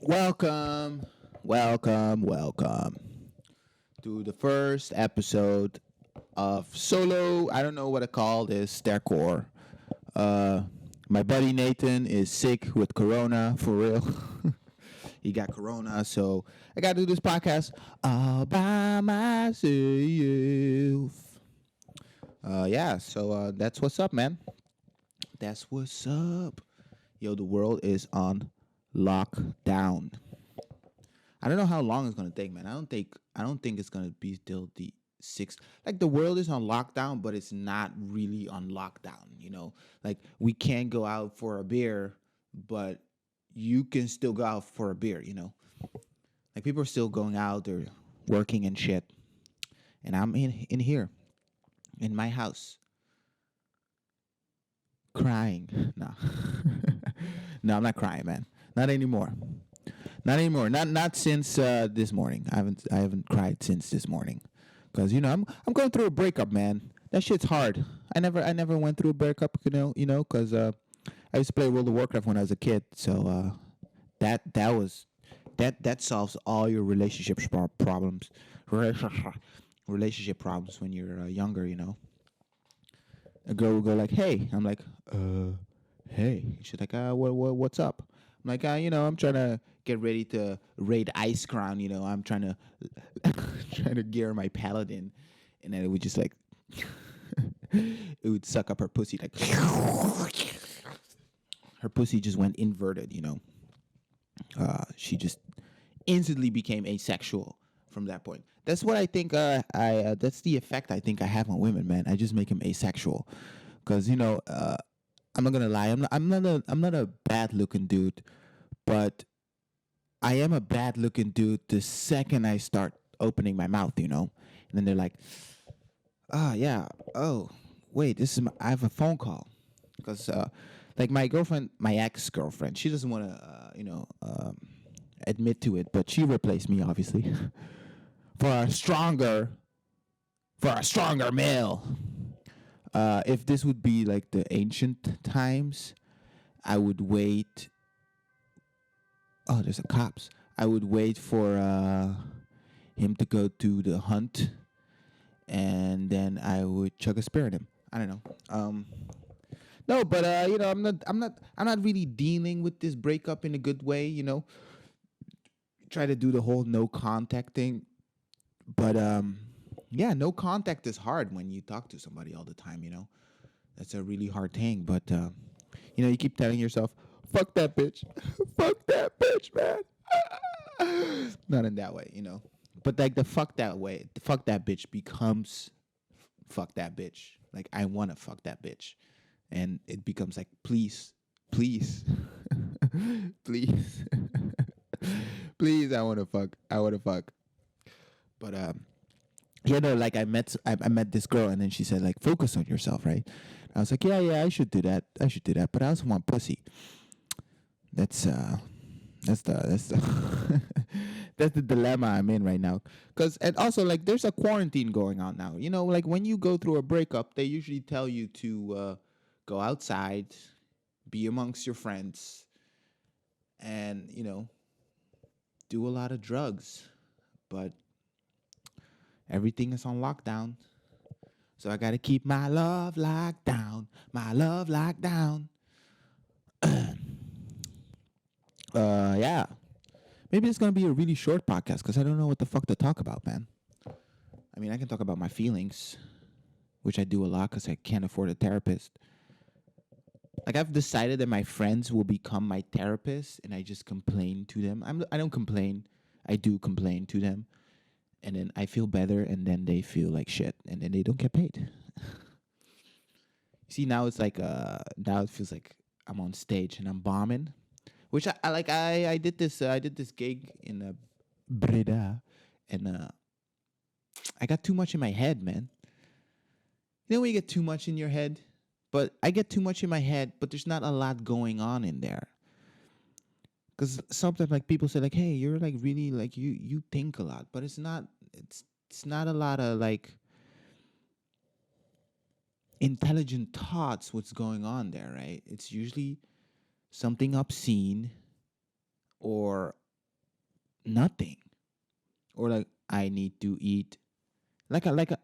Welcome, welcome to the first episode of Solo. I don't know what I call this, Stercore. Uh, my buddy Nathan is sick with Corona, for real. He got Corona, so I got to do this podcast all by myself. So that's what's up, man. That's what's up. Yo, the world is on lockdown. I don't know how long it's gonna take, man. I don't think it's gonna be till the sixth. Like the world is on lockdown, but it's not really on lockdown. Like we can't go out for a beer, but you can still go out for a beer. Like people are still going out, they're working and shit, and I'm in here in my house crying. No, no, I'm not crying, man. Not anymore. Not anymore. Not since this morning. I haven't cried since this morning, because I'm going through a breakup, man. That shit's hard. I never went through a breakup, because I used to play World of Warcraft when I was a kid. So that solves all your problems, relationship problems when you're younger. A girl will go like, "Hey," I'm like, "Hey." She's like, what's up?" I'm like, I'm trying to get ready to raid Ice Crown. I'm trying to trying to gear my paladin, and then it would just like it would suck up her pussy like her pussy just went inverted. She just instantly became asexual from that point. That's what I think. That's the effect I think I have on women, man. I just make them asexual, because I'm not gonna lie. I'm not a bad looking dude, but I am a bad looking dude the second I start opening my mouth. And then they're like, "Ah, yeah. Oh, wait. I have a phone call." Because like my girlfriend, my ex girlfriend, she doesn't want to admit to it, but she replaced me obviously for a stronger for a stronger male. If this would be like the ancient times, I would wait. Oh, there's a cops. I would wait for him to go to the hunt, and then I would chug a spear at him. I don't know. No, but I'm not really dealing with this breakup in a good way. Try to do the whole no contact thing, but yeah, no contact is hard when you talk to somebody all the time. That's a really hard thing. But you keep telling yourself, "Fuck that bitch, fuck that bitch, man." Not in that way. But like the fuck that way, the fuck that bitch becomes fuck that bitch. Like I wanna fuck that bitch, and it becomes like please, please, please. I wanna fuck. But like I met this girl, and then she said like focus on yourself, right? I was like, yeah, I should do that, but I also want pussy. That's that's the that's the dilemma I'm in right now. Cause and also like there's a quarantine going on now. Like when you go through a breakup, they usually tell you to go outside, be amongst your friends, and do a lot of drugs. But everything is on lockdown, so I gotta keep my love locked down. My love locked down. Yeah. Maybe it's gonna be a really short podcast because I don't know what the fuck to talk about, man. I mean, I can talk about my feelings, which I do a lot because I can't afford a therapist. Like I've decided that my friends will become my therapist, and I just complain to them. I don't complain. I do complain to them, and then I feel better, and then they feel like shit, and then they don't get paid. See, now it's like now it feels like I'm on stage and I'm bombing, which I like. I did this gig in Breda, and I got too much in my head, man. When you get too much in your head, but I get too much in my head, but there's not a lot going on in there. Because sometimes like people say like, "Hey, you're like really like you think a lot," but it's not a lot of like intelligent thoughts what's going on there, right? It's usually something obscene or nothing. Or like I need to eat like a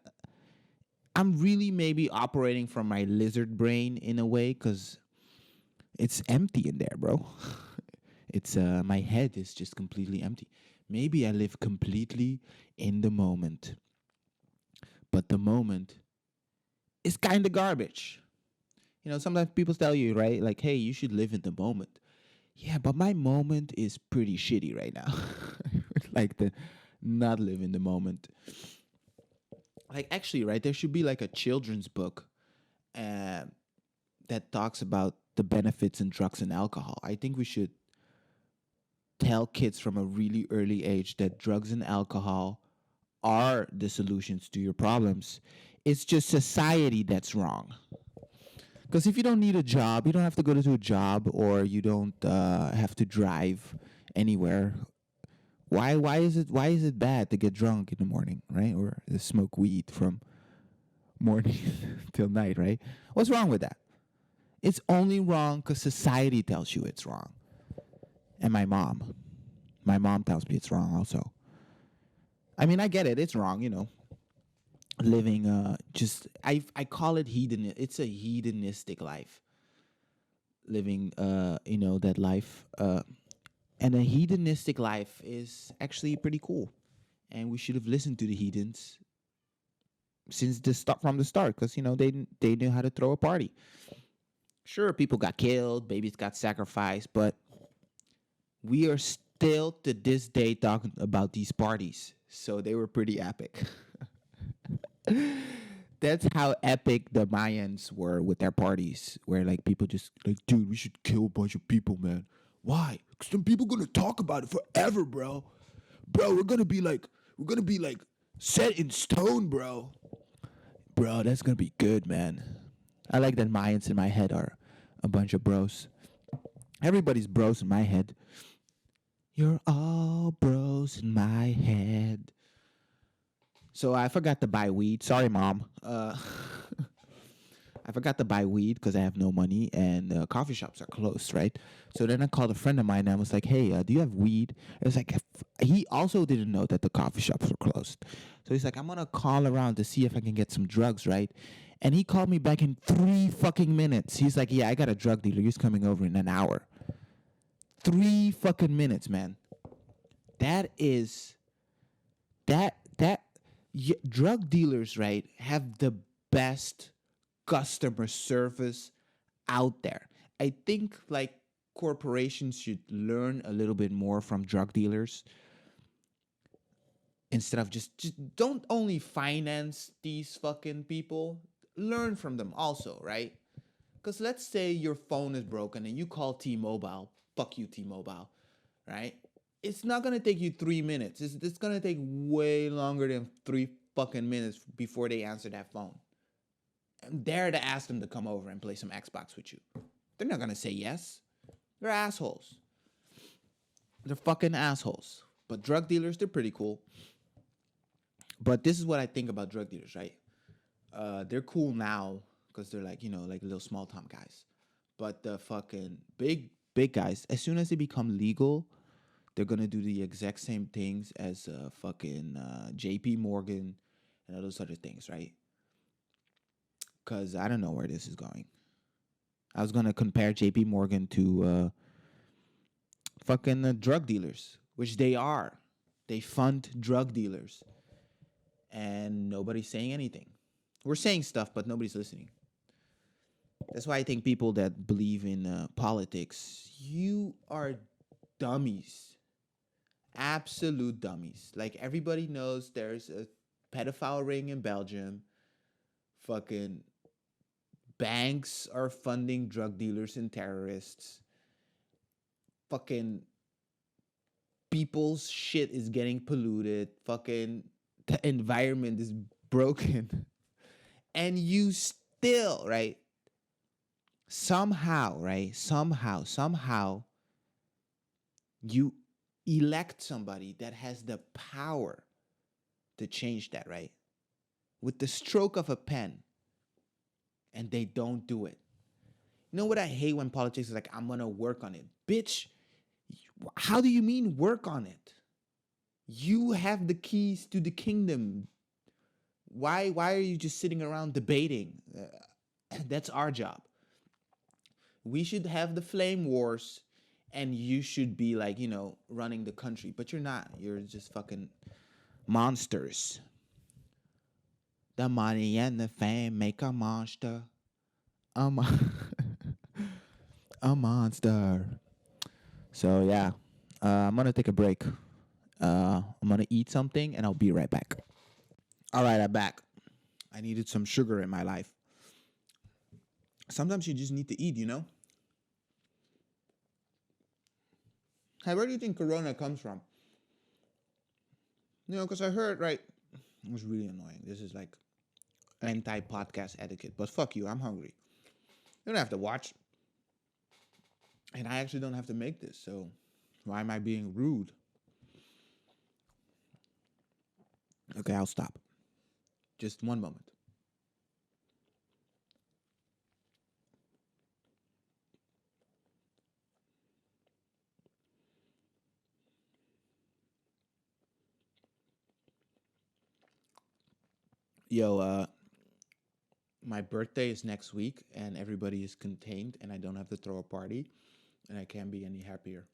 I'm really maybe operating from my lizard brain in a way cuz it's empty in there, bro. It's my head is just completely empty. Maybe I live completely in the moment, but the moment is kind of garbage. Sometimes people tell you, right? Like, hey, you should live in the moment. Yeah, but my moment is pretty shitty right now. Like the not live in the moment. Like actually, right? There should be like a children's book uh, that talks about the benefits in drugs and alcohol. I think we should tell kids from a really early age that drugs and alcohol are the solutions to your problems. It's just society that's wrong. Because if you don't need a job, you don't have to go to a job, or you don't have to drive anywhere. Why is it bad to get drunk in the morning, right? Or to smoke weed from morning till night, right? What's wrong with that? It's only wrong because society tells you it's wrong. And my mom tells me it's wrong also. I mean, I get it. It's wrong, living just I call it hedon. It's a hedonistic life. Living that life. And a hedonistic life is actually pretty cool. And we should have listened to the heathens since the start from the start, because they knew how to throw a party. Sure, people got killed, babies got sacrificed, but we are still to this day talking about these parties. So they were pretty epic. That's how epic the Mayans were with their parties, where like people just like, dude, we should kill a bunch of people, man. Why? Because then people gonna talk about it forever, bro. Bro, we're gonna be like set in stone, bro. Bro, that's gonna be good, man. I like that Mayans in my head are a bunch of bros. Everybody's bros in my head. You're all bros in my head. So I forgot to buy weed. Sorry, mom. I forgot to buy weed because I have no money and coffee shops are closed, right? So then I called a friend of mine and I was like, "Hey, do you have weed?" It was like he also didn't know that the coffee shops were closed. So he's like, "I'm gonna call around to see if I can get some drugs, right?" And he called me back in 3 fucking minutes. He's like, "Yeah, I got a drug dealer. He's coming over in an hour." 3 fucking minutes, man. That is that drug dealers, right, have the best customer service out there. I think like corporations should learn a little bit more from drug dealers instead of just don't only finance these fucking people, learn from them also, right? Because let's say your phone is broken and you call T-Mobile, fuck you T-Mobile, right? It's not gonna take you 3 minutes. It's gonna take way longer than 3 fucking minutes before they answer that phone. And dare to ask them to come over and play some Xbox with you. They're not gonna say yes. They're assholes. They're fucking assholes. But drug dealers, they're pretty cool. But this is what I think about drug dealers, right? They're cool now because they're like, like little small time guys. But the fucking big guys, as soon as they become legal, they're gonna do the exact same things as fucking J.P. Morgan and all those other things, right? Because I don't know where this is going. I was gonna compare J.P. Morgan to fucking drug dealers, which they are. They fund drug dealers, and nobody's saying anything. We're saying stuff, but nobody's listening. That's why I think people that believe in politics, you are dummies, absolute dummies. Like everybody knows, there's a pedophile ring in Belgium. Fucking banks are funding drug dealers and terrorists. Fucking people's shit is getting polluted. Fucking the environment is broken. And you still, right? Somehow, right? Somehow, you elect somebody that has the power to change that, right? With the stroke of a pen, and they don't do it. You know what I hate when politics is like, I'm gonna work on it. Bitch, how do you mean work on it? You have the keys to the kingdom. Why are you just sitting around debating? That's our job. We should have the flame wars, and you should be like, running the country, but you're not. You're just fucking monsters. The money and the fame make a monster. A, mon- a monster. So yeah, I'm gonna take a break. I'm gonna eat something, and I'll be right back. All right, I'm back. I needed some sugar in my life. Sometimes you just need to eat. Hey, where do you think Corona comes from? Because I heard, right? It was really annoying. This is like anti podcast etiquette, but fuck you, I'm hungry. You don't have to watch. And I actually don't have to make this, so why am I being rude? Okay, I'll stop. Just one moment. Yo, my birthday is next week, and everybody is contained, and I don't have to throw a party, and I can't be any happier.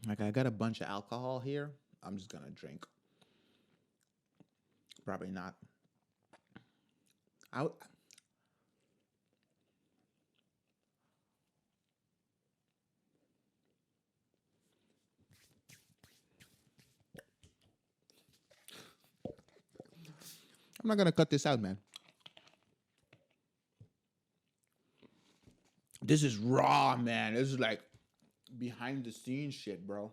Like, I got a bunch of alcohol here. I'm just gonna drink. Probably not. I, I'm not gonna cut this out, man. This is raw, man. This is like behind the scenes shit, bro.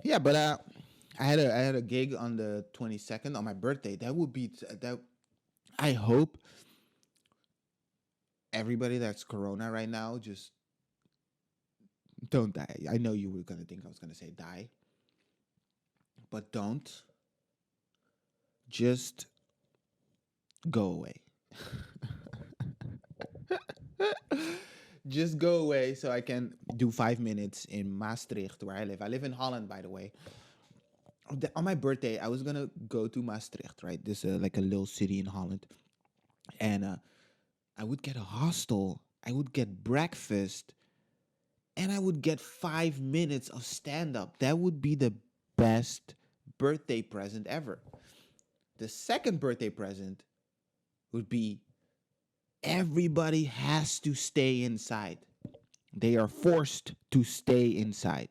Yeah, but I had a gig on the 22nd on my birthday. That would be that. I hope everybody that's Corona right now just don't die. I know you were gonna think I was gonna say die, but don't. Just go away. Just go away so I can do 5 minutes in Maastricht where I live. I live in Holland, by the way. On my birthday, I was gonna go to Maastricht, right? This like a little city in Holland, and I would get a hostel. I would get breakfast, and I would get 5 minutes of stand up. That would be the best birthday present ever. The second birthday present would be everybody has to stay inside. They are forced to stay inside.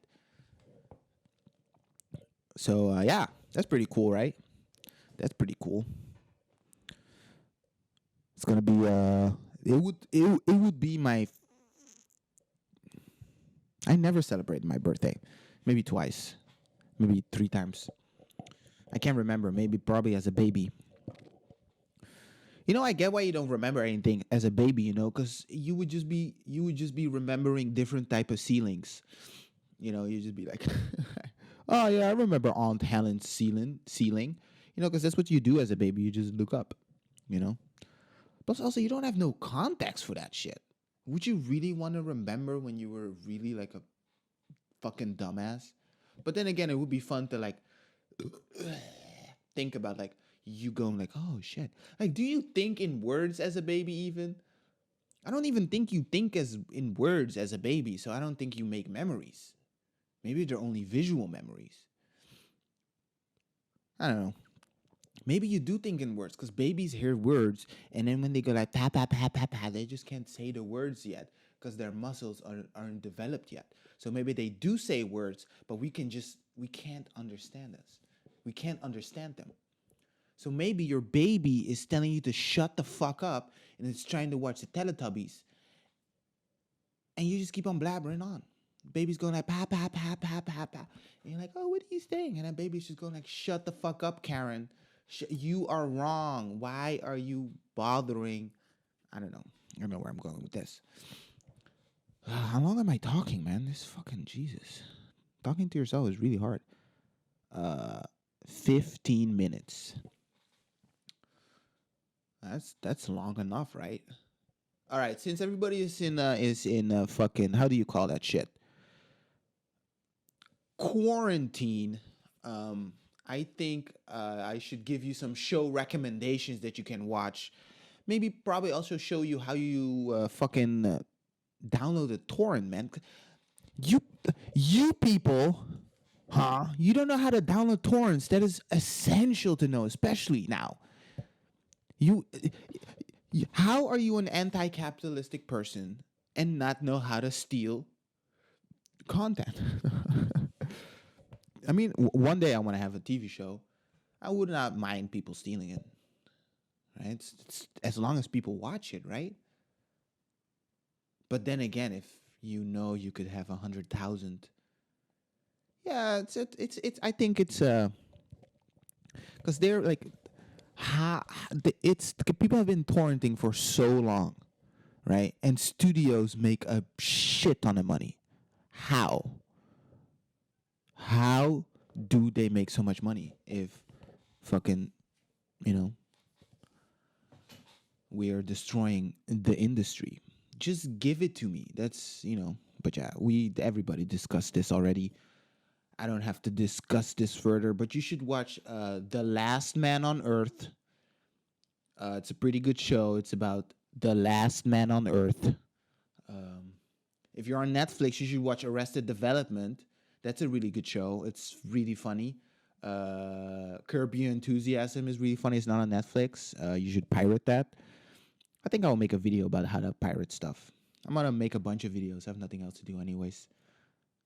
So yeah, that's pretty cool, right? That's pretty cool. It's gonna be it would be my. I never celebrated my birthday. Maybe twice, maybe 3 times. I can't remember. Maybe probably as a baby. I get why you don't remember anything as a baby. Because you would just be remembering different type of ceilings. You just be like, oh yeah, I remember Aunt Helen's ceiling. Because that's what you do as a baby. You just look up. You know. But also, you don't have no context for that shit. Would you really want to remember when you were really like a fucking dumbass? But then again, it would be fun to like think about like you going like, oh shit. Like, do you think in words as a baby even? I don't even think you think as in words as a baby, so I don't think you make memories. Maybe they're only visual memories. I don't know. Maybe you do think in words because babies hear words, and then when they go like pa pa pa pa pa, they just can't say the words yet because their muscles aren't developed yet. So maybe they do say words, but we can't understand us. We can't understand them. So maybe your baby is telling you to shut the fuck up, and it's trying to watch the Teletubbies, and you just keep on blabbering on. Baby's going like pa pa pa pa pa pa, and you're like, oh, what are you saying? And that baby's just going like, shut the fuck up, Karen. You are wrong. Why are you bothering? I don't know. I don't know where I'm going with this. How long am I talking, man? This fucking Jesus. Talking to yourself is really hard. Uh, 15 minutes. That's long enough, right? All right. Since everybody is in fucking, how do you call that shit? Quarantine. Um, I think I should give you some show recommendations that you can watch. Maybe probably also show you how you fucking download a torrent, man. You you people, huh? You don't know how to download torrents. That is essential to know, especially now. You, how are you an anti-capitalistic person and not know how to steal content? I mean, one day I want to have a TV show. I would not mind people stealing it, right? It's as long as people watch it, right? But then again, if you know you could have 100,000, yeah, it's. I think it's because they're like, it's people have been torrenting for so long, right? And studios make a shit ton of money. How? How do they make so much money if fucking, you know, we are destroying the industry? Just give it to me. That's, but yeah, everybody discussed this already. I don't have to discuss this further, but you should watch The Last Man on Earth. It's a pretty good show. It's about the last man on Earth. Um, if you're on Netflix, you should watch Arrested Development. That's a really good show. It's really funny. Curb Your Enthusiasm is really funny. It's not on Netflix. You should pirate that. I think I'll make a video about how to pirate stuff. I'm gonna make a bunch of videos. I have nothing else to do, anyways.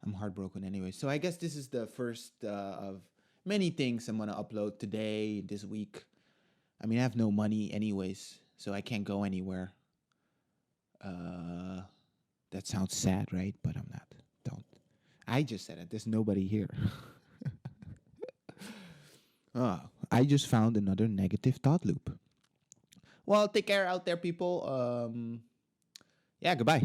I'm heartbroken, anyway. So I guess this is the first of many things I'm gonna upload today, this week. I mean, I have no money, anyways, so I can't go anywhere. Uh, that sounds sad, right? But I'm not. Don't. I just said it. There's nobody here. Oh, I just found another negative thought loop. Well, take care out there, people. Yeah, goodbye.